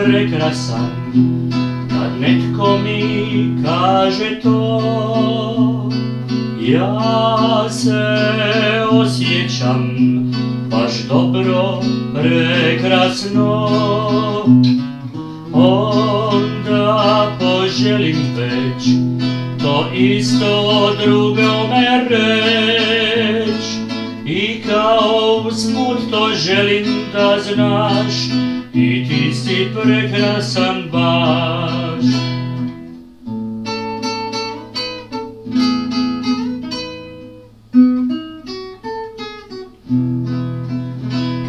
prekrasan, kad netko mi kaže to. Ja se osjećam baš dobro, prekrasno. Onda poželim već to isto drugome reć. I kao usput to želim da znaš, i ti si prekrasan baš.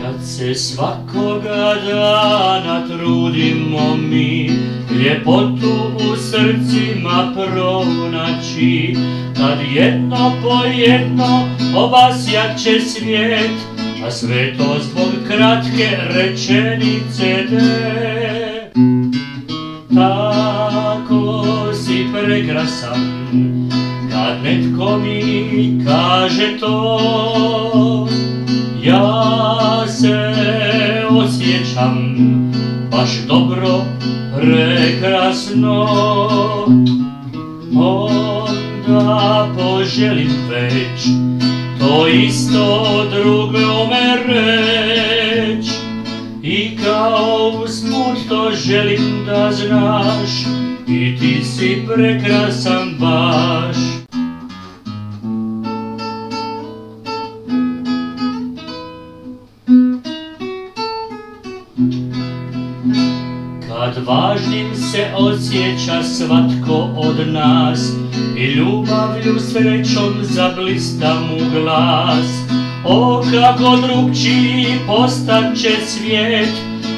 Kad se svakoga dana trudimo mi ljepotu u srcima pronaći, kad jedno po jedno obasjat će svijet, a sve to zbog kratke rečenice te. Tako si prekrasan, kad netko mi kaže to. Ja se osjećam baš dobro, prekrasno. Onda poželim već to isto drugome reć. I kao usput to želim da znaš, i ti si prekrasan baš. Kad važnim se osjeća svatko od nas, i ljubavlju srećom zablista mu glas. O, kako drugčiji postat će svijet,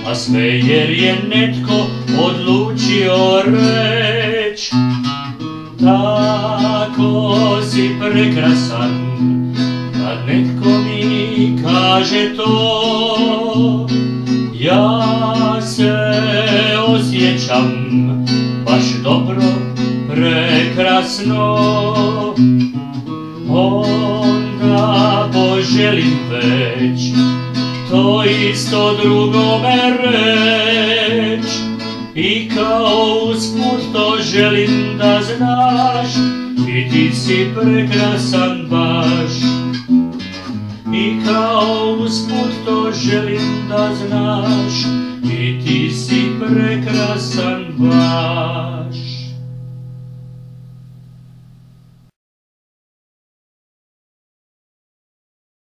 a sve jer je netko odlučio reć. Tako si prekrasan, kad netko mi kaže to. Ja se osjećam baš dobro, prekrasno. Onda poželim već to isto drugome reć. I kao usput to želim da znaš, i ti si prekrasan baš. I kao usput to želim da znaš, i ti si prekrasan baš.